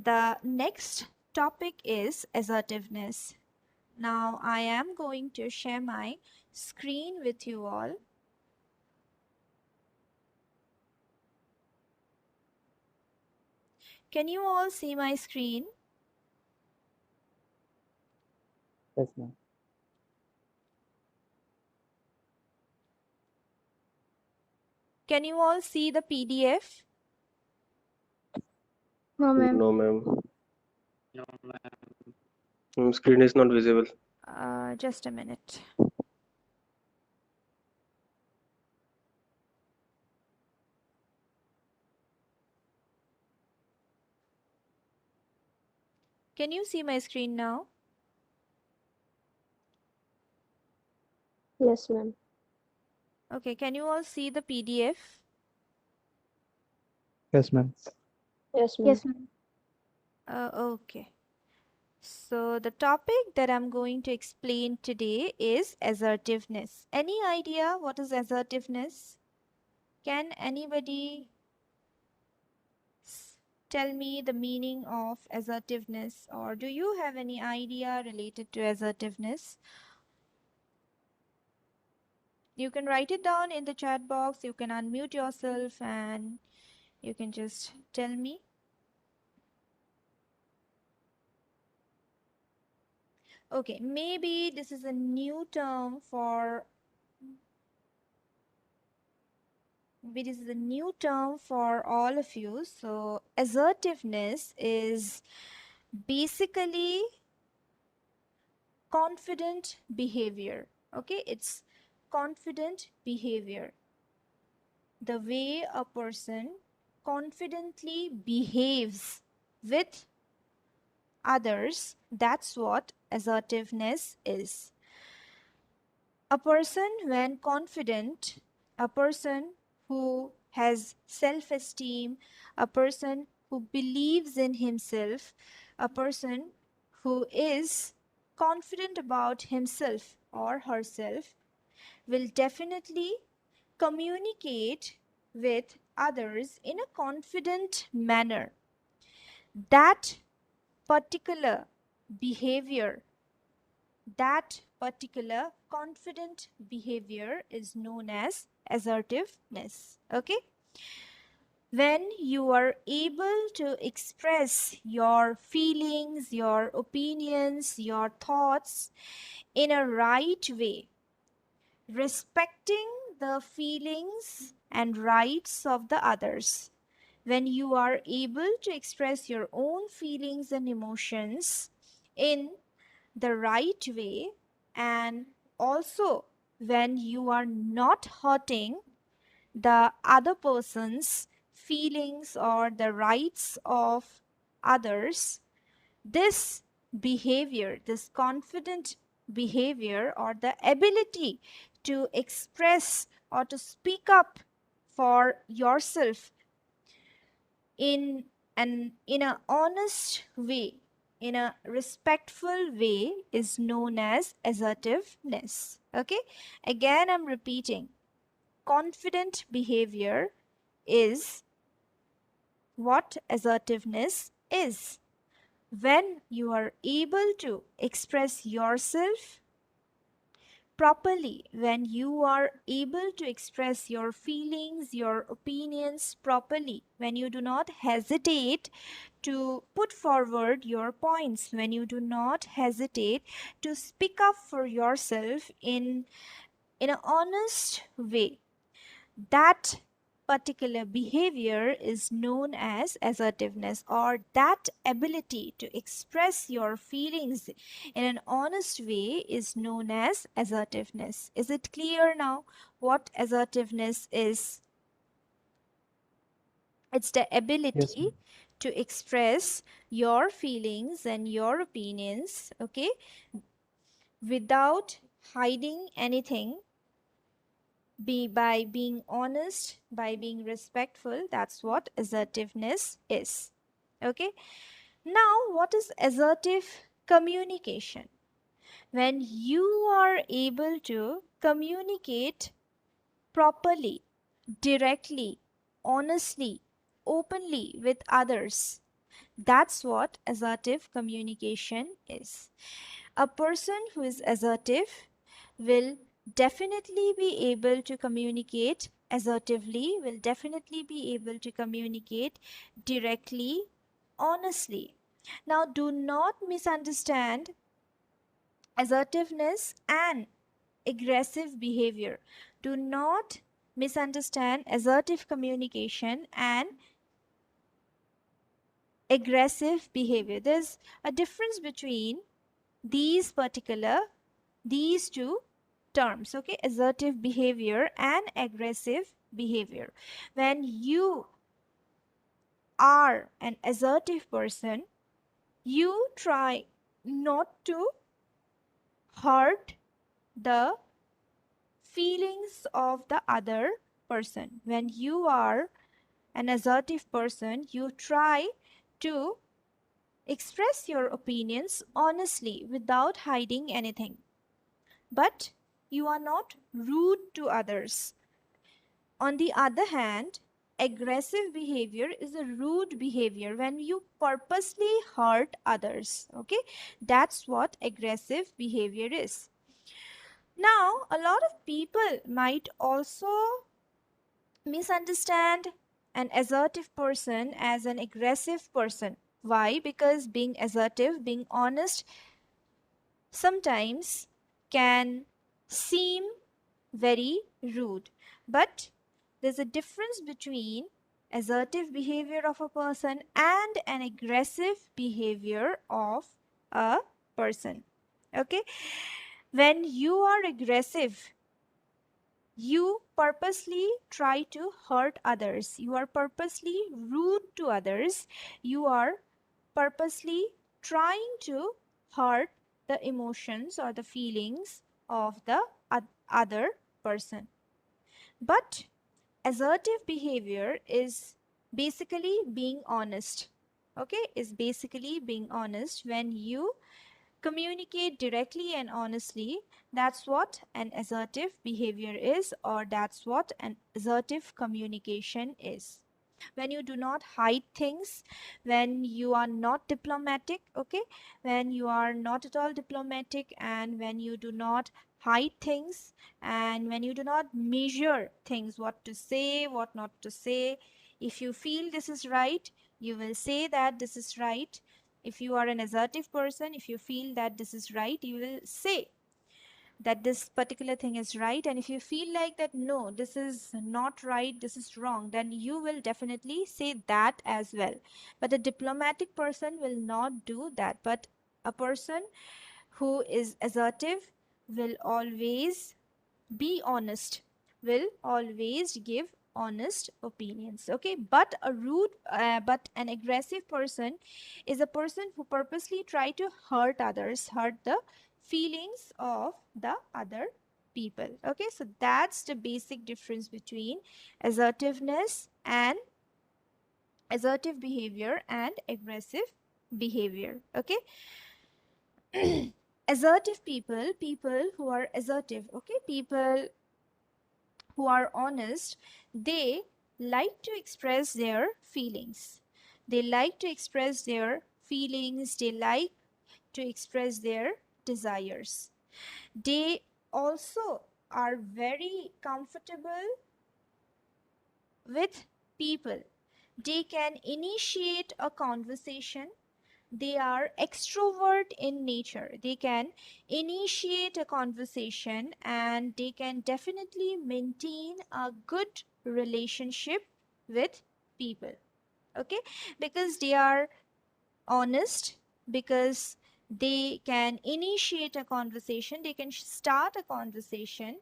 The next topic is assertiveness. Now I am going to share my screen with you all. Can you all see my screen? Yes, ma'am. Can you all see the PDF? No, ma'am. No, ma'am. Screen is not visible. Just a minute. Can you see my screen now? Yes, ma'am. Okay, can you all see the PDF? Yes, ma'am. Yes, ma'am. Yes, ma'am. Okay. So the topic that I'm going to explain today is assertiveness. Any idea what is assertiveness? Can anybody tell me the meaning of assertiveness, or do you have any idea related to assertiveness? You can write it down in the chat box. You can unmute yourself and you can just tell me. Okay, maybe this is a new term for all of you. So assertiveness is basically confident behavior. Okay, it's confident behavior. The way a person confidently behaves with others, that's what assertiveness is. A person when confident, a person who has self-esteem, a person who believes in himself, a person who is confident about himself or herself will definitely communicate with others in a confident manner. That particular behavior, that particular confident behavior is known as assertiveness. Okay? When you are able to express your feelings, your opinions, your thoughts in a right way, respecting the feelings and rights of the others, when you are able to express your own feelings and emotions in the right way, and also when you are not hurting the other person's feelings or the rights of others, this behavior, this confident behavior, or the ability to express or to speak up for yourself in an honest way, in a respectful way, is known as assertiveness. Okay, again I'm repeating, confident behavior is what assertiveness is. When you are able to express yourself properly, when you are able to express your feelings, your opinions properly, when you do not hesitate to put forward your points, when you do not hesitate to speak up for yourself in an honest way, that particular behavior is known as assertiveness, or that ability to express your feelings in an honest way is known as assertiveness. Is it clear now what assertiveness is? It's the Yes, ability ma'am. to express your feelings and your opinions, okay, without hiding anything, by being honest, by being respectful. That's what assertiveness is. Okay, now what is assertive communication? When you are able to communicate properly, directly, honestly, openly with others, That's what assertive communication is. A person who is assertive will definitely be able to communicate assertively, will definitely be able to communicate directly, honestly. Now, do not misunderstand assertiveness and aggressive behavior. Do not misunderstand assertive communication and aggressive behavior. There's a difference between these two terms, okay? Assertive behavior and aggressive behavior. When you are an assertive person, you try not to hurt the feelings of the other person. When you are an assertive person, you try to express your opinions honestly without hiding anything. But you are not rude to others. On the other hand, aggressive behavior is a rude behavior when you purposely hurt others. Okay, that's what aggressive behavior is. Now, a lot of people might also misunderstand an assertive person as an aggressive person. Why? Because being assertive, being honest, sometimes can seem very rude. But there's a difference between assertive behavior of a person and an aggressive behavior of a person. Okay? When you are aggressive, you purposely try to hurt others. You are purposely rude to others. You are purposely trying to hurt the emotions or the feelings of the other person. But assertive behavior is basically being honest. Okay, is basically being honest. When you communicate directly and honestly, that's what an assertive behavior is, or that's what an assertive communication is. When you do not hide things, when you are not diplomatic, okay, when you are not at all diplomatic, and when you do not hide things, and when you do not measure things, what to say, what not to say. If you feel this is right, you will say that this is right. If you are an assertive person, if you feel that this is right, you will say that this particular thing is right. And if you feel like that no, this is not right, this is wrong, then you will definitely say that as well. But a diplomatic person will not do that. But a person who is assertive will always be honest, will always give honest opinions. Okay, but but an aggressive person is a person who purposely try to hurt others, hurt the feelings of the other people. Okay, so that's the basic difference between assertiveness and assertive behavior and aggressive behavior. Okay. Assertive people who are assertive, okay, people who are honest, they like to express their feelings. They like to express their feelings, they like to express their desires. They also are very comfortable with people. They can initiate a conversation. They are extrovert in nature. They can initiate a conversation and they can definitely maintain a good relationship with people. Okay, because they are honest, because they can initiate a conversation, they can start a conversation.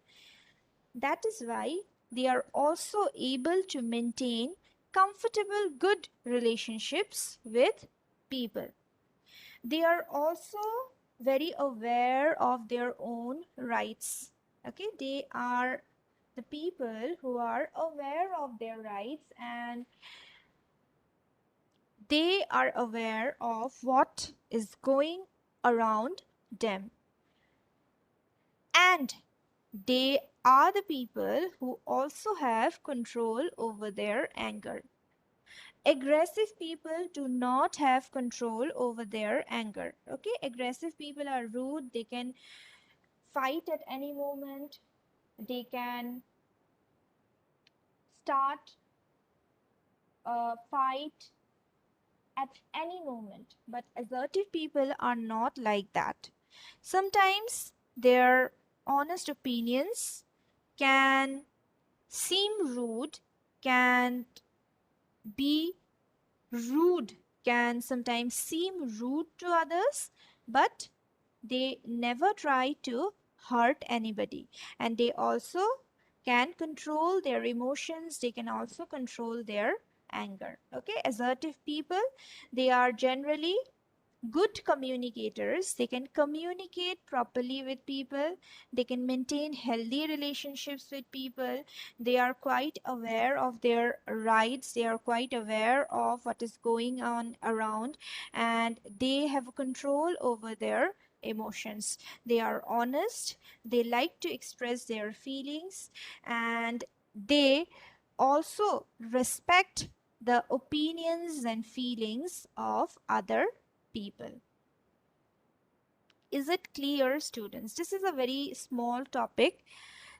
That is why they are also able to maintain comfortable, good relationships with people. They are also very aware of their own rights. Okay, they are the people who are aware of their rights, and they are aware of what is going around them. And they are the people who also have control over their anger. aggressive people do not have control over their anger. Okay, aggressive people are rude, they can fight at any moment, they can start a fight at any moment. But assertive people are not like that. Sometimes their honest opinions can seem rude, can be rude, can sometimes seem rude to others, but they never try to hurt anybody. And they also can control their emotions, they can also control their anger. Okay, assertive people, they are generally good communicators. They can communicate properly with people, they can maintain healthy relationships with people, they are quite aware of their rights, they are quite aware of what is going on around, and they have control over their emotions. They are honest, they like to express their feelings, and they also respect the opinions and feelings of other people. Is it clear, students? This is a very small topic,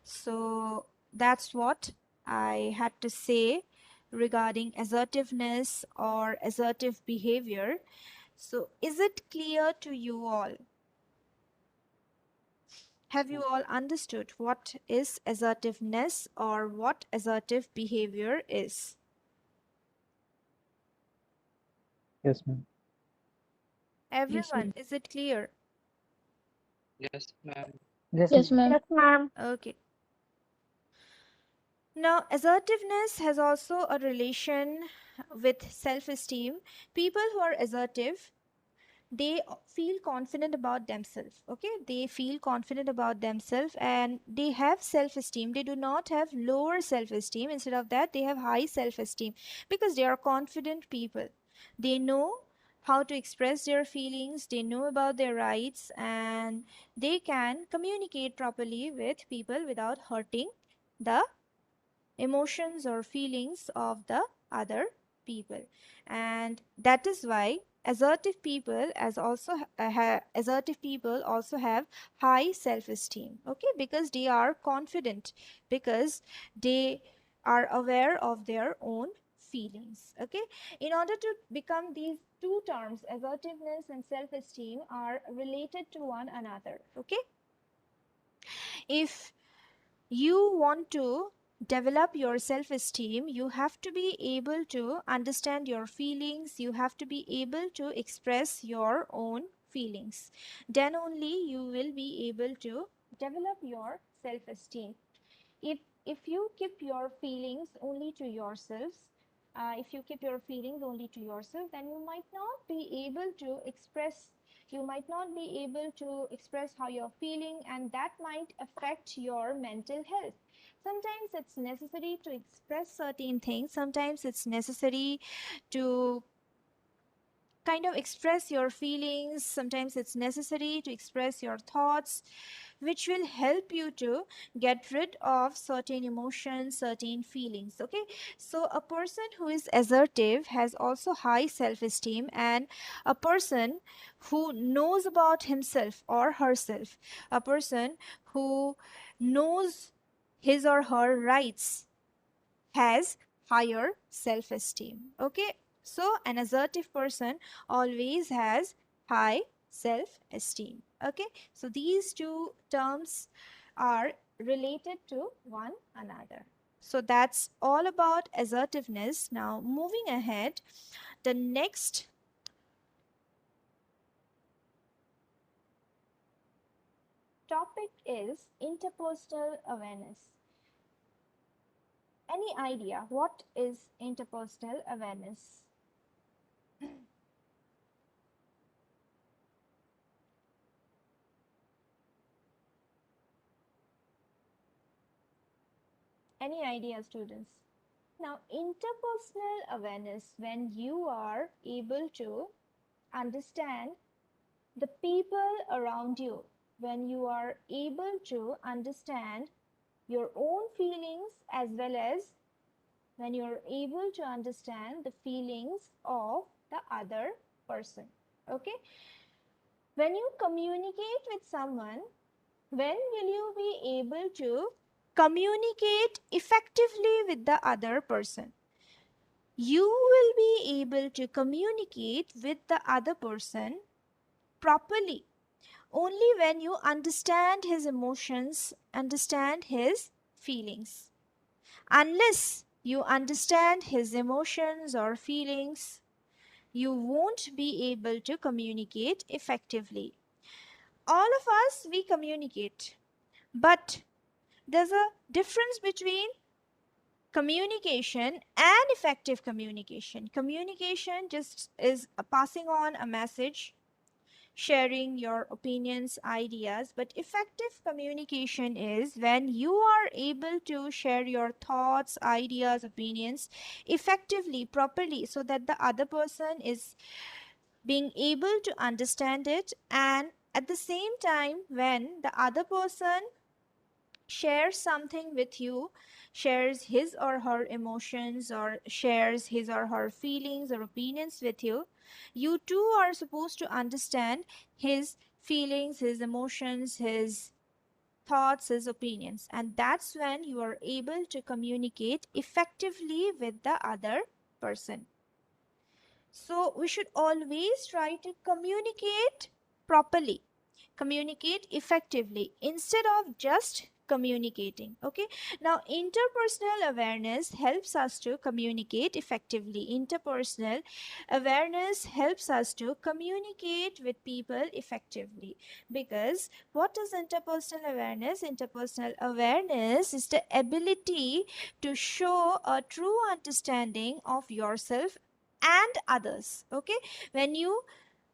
so that's what I had to say regarding assertiveness or assertive behavior. So is it clear to you all? Have you all understood what is assertiveness or what assertive behavior is? Yes, ma'am. Everyone, is it clear? Yes, ma'am. Yes, ma'am. Yes, ma'am. Okay. Now, assertiveness has also a relation with self-esteem. People who are assertive, they feel confident about themselves. Okay, they feel confident about themselves and they have self-esteem. They do not have lower self-esteem. Instead of that, they have high self-esteem because they are confident people. They know how to express their feelings, they know about their rights, and they can communicate properly with people without hurting the emotions or feelings of the other people. And that is why assertive people assertive people also have high self-esteem. Okay, because they are confident, because they are aware of their own feelings. Okay, in order to become, these two terms, assertiveness and self-esteem, are related to one another. Okay, if you want to develop your self esteem, you have to be able to understand your feelings, you have to be able to express your own feelings. Then only you will be able to develop your self esteem. If you keep your feelings only to yourselves, if you keep your feelings only to yourself, then you might not be able to express, you might not be able to express how you're feeling, and that might affect your mental health. Sometimes it's necessary to express certain things, sometimes it's necessary to kind of express your feelings, sometimes it's necessary to express your thoughts, which will help you to get rid of certain emotions, certain feelings. Okay, so a person who is assertive has also high self-esteem, and a person who knows about himself or herself, a person who knows his or her rights, has higher self-esteem. Okay, so an assertive person always has high self-esteem. Okay, so these two terms are related to one another. So that's all about assertiveness. Now moving ahead, the next topic is interpersonal awareness. Any idea what is interpersonal awareness? Any idea, students? Now, interpersonal awareness, when you are able to understand the people around you, when you are able to understand your own feelings as well as when you're able to understand the feelings of the other person. Okay, when you communicate with someone, when will you be able to communicate effectively with the other person? You will be able to communicate with the other person properly only when you understand his emotions, understand his feelings. Unless you understand his emotions or feelings, you won't be able to communicate effectively. All of us, we communicate, but there's a difference between communication and effective communication. Communication just is passing on a message, sharing your opinions, ideas, but effective communication is when you are able to share your thoughts, ideas, opinions effectively, properly, so that the other person is being able to understand it, and at the same time, when the other person shares something with you, shares his or her emotions, or shares his or her feelings or opinions with you, you too are supposed to understand his feelings, his emotions, his thoughts, his opinions. And that's when you are able to communicate effectively with the other person. So we should always try to communicate properly, communicate effectively instead of just communicating. Okay, now interpersonal awareness helps us to communicate effectively. Interpersonal awareness helps us to communicate with people effectively, because what is interpersonal awareness? Interpersonal awareness is the ability to show a true understanding of yourself and others. Okay, when you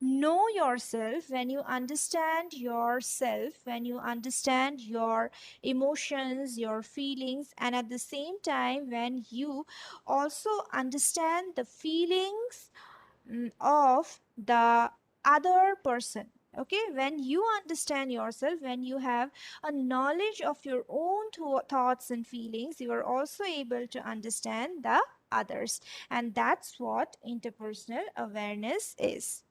know yourself, when you understand yourself, when you understand your emotions, your feelings, and at the same time when you also understand the feelings of the other person. Okay, when you understand yourself, when you have a knowledge of your own thoughts and feelings, you are also able to understand the others, and that's what interpersonal awareness is.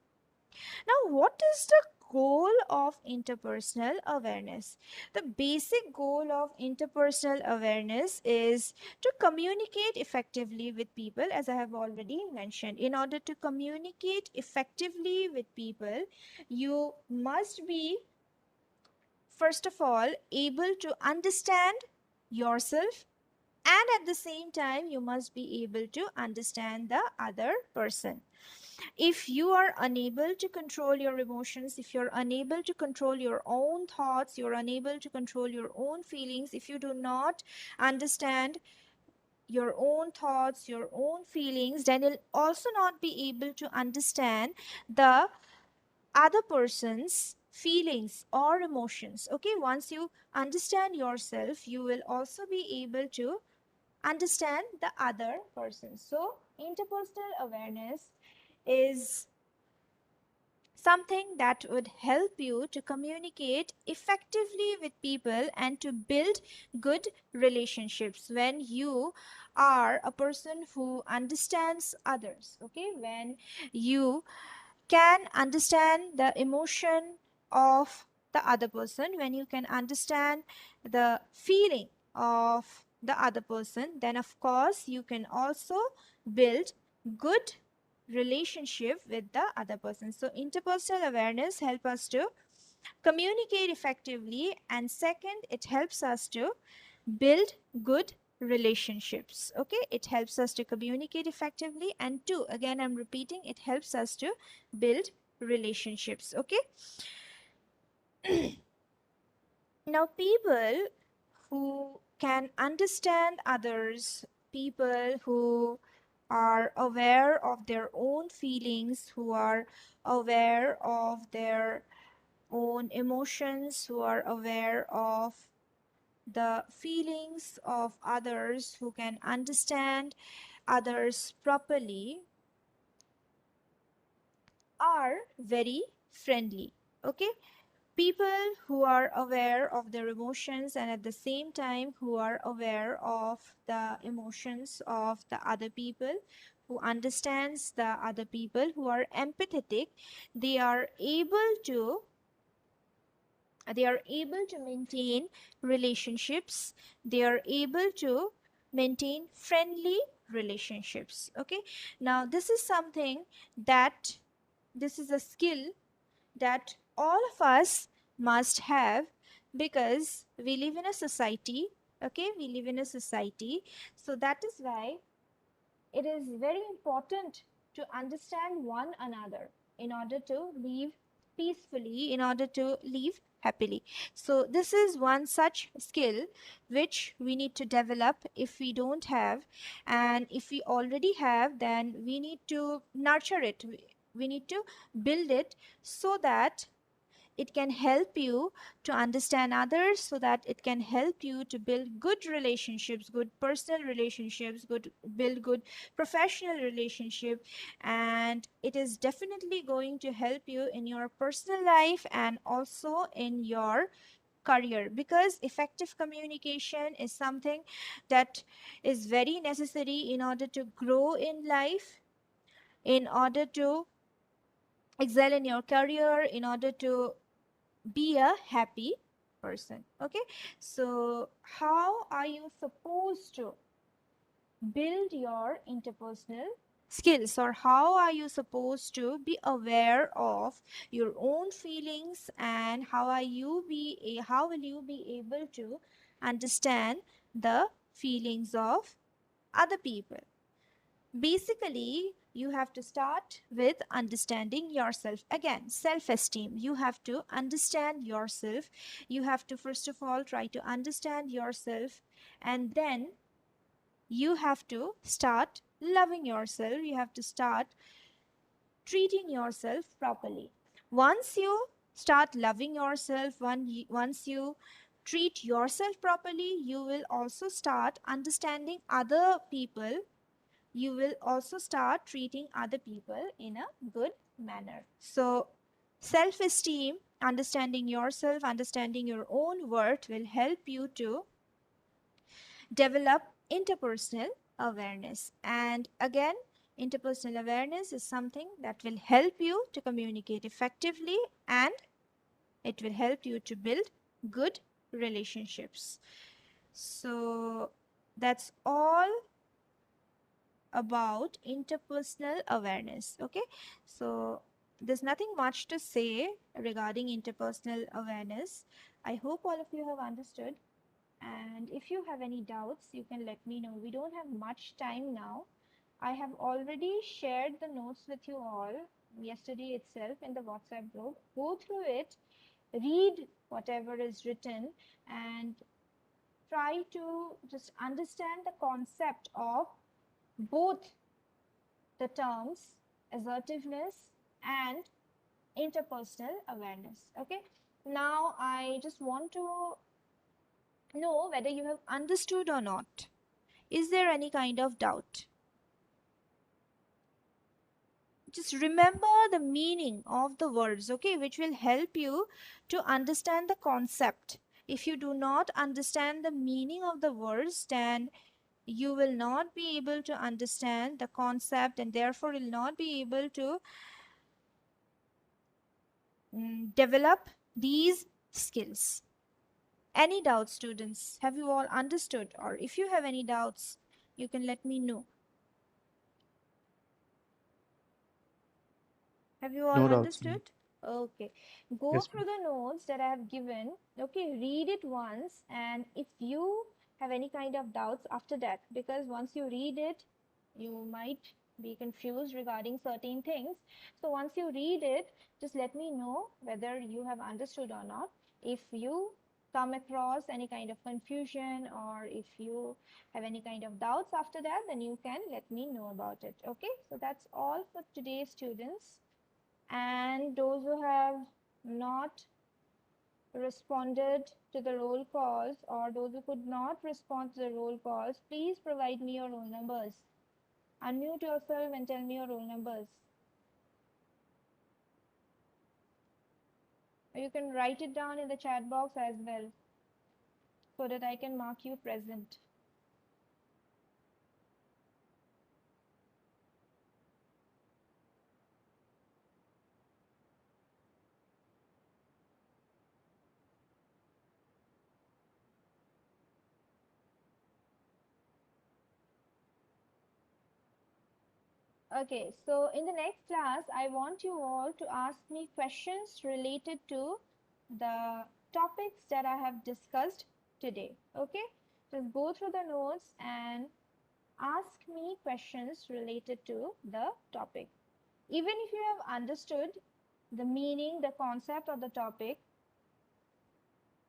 Now, what is the goal of interpersonal awareness? The basic goal of interpersonal awareness is to communicate effectively with people, as I have already mentioned. In order to communicate effectively with people, you must be, first of all, able to understand yourself, and at the same time, you must be able to understand the other person. If you are unable to control your emotions, if you're unable to control your own thoughts, you're unable to control your own feelings, if you do not understand your own thoughts, your own feelings, then you'll also not be able to understand the other person's feelings or emotions. Okay, once you understand yourself, you will also be able to understand the other person. So interpersonal awareness is something that would help you to communicate effectively with people and to build good relationships. When you are a person who understands others, okay, when you can understand the emotion of the other person, when you can understand the feeling of the other person, then of course you can also build good relationship with the other person. So interpersonal awareness help us to communicate effectively, and second, it helps us to build good relationships. Okay, it helps us to communicate effectively, and two, again I'm repeating, it helps us to build relationships. Okay, now people who can understand others, people who are aware of their own feelings, who are aware of their own emotions, who are aware of the feelings of others, who can understand others properly, are very friendly. Okay, People who are aware of their emotions and at the same time who are aware of the emotions of the other people, who understands the other people, who are empathetic, they are able to maintain relationships, they are able to maintain friendly relationships. Okay, now this is something that this is a skill that all of us must have, because we live in a society. Okay, we live in a society, so that is why it is very important to understand one another in order to live peacefully, in order to live happily. So this is one such skill which we need to develop if we don't have, and if we already have, then we need to nurture it. We need to build it so that it can help you to understand others, so that it can help you to build good relationships, good personal relationships, build good professional relationship. And it is definitely going to help you in your personal life and also in your career, because effective communication is something that is very necessary in order to grow in life, in order to excel in your career, in order to be a happy person. Okay, so how are you supposed to build your interpersonal skills, or how are you supposed to be aware of your own feelings, and how will you be able to understand the feelings of other people? Basically, you have to start with understanding yourself. Again, self-esteem. You have to understand yourself. You have to first of all try to understand yourself, and then you have to start loving yourself. You have to start treating yourself properly. Once you start loving yourself, once you treat yourself properly, you will also start understanding other people. You will also start treating other people in a good manner. So, self esteem, understanding yourself, understanding your own worth will help you to develop interpersonal awareness. And again, interpersonal awareness is something that will help you to communicate effectively, and it will help you to build good relationships. So, that's all about interpersonal awareness. Okay, so there's nothing much to say regarding interpersonal awareness. I hope all of you have understood, and if you have any doubts, you can let me know. We don't have much time now. I have already shared the notes with you all yesterday itself in the WhatsApp group. Go through it, read whatever is written, and try to just understand the concept of both the terms assertiveness and interpersonal awareness. Okay, now I just want to know whether you have understood or not. Is there any kind of doubt? Just remember the meaning of the words, okay, which will help you to understand the concept. If you do not understand the meaning of the words, then you will not be able to understand the concept, and therefore will not be able to develop these skills. Any doubts, students? Have you all understood? Or if you have any doubts, you can let me know. Have you all No doubts, ma'am. understood? Okay. Go Yes, through ma'am. the notes that I have given. Okay, read it once. And if you have any kind of doubts after that, because once you read it, you might be confused regarding certain things. So once you read it, just let me know whether you have understood or not. If you come across any kind of confusion, or if you have any kind of doubts after that, then you can let me know about it. Okay, so that's all for today, students. And those who have not responded to the roll calls, or those who could not respond to the roll calls, please provide me your roll numbers. Unmute yourself and tell me your roll numbers. Or you can write it down in the chat box as well so that I can mark you present. Okay, so in the next class, I want you all to ask me questions related to the topics that I have discussed today. Okay, just go through the notes and ask me questions related to the topic. Even if you have understood the meaning, the concept of the topic,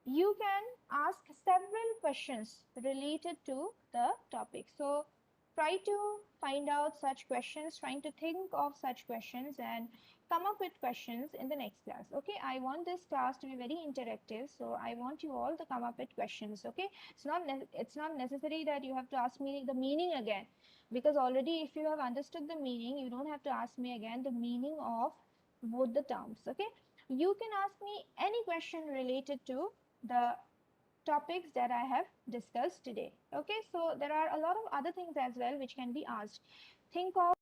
you can ask several questions related to the topic. So try to find out such questions, trying to think of such questions and come up with questions in the next class. Okay, I want this class to be very interactive, so I want you all to come up with questions. Okay, it's not necessary that you have to ask me the meaning again, because already if you have understood the meaning, you don't have to ask me again the meaning of both the terms. Okay, you can ask me any question related to the topics that I have discussed today. Okay, so there are a lot of other things as well which can be asked. Think of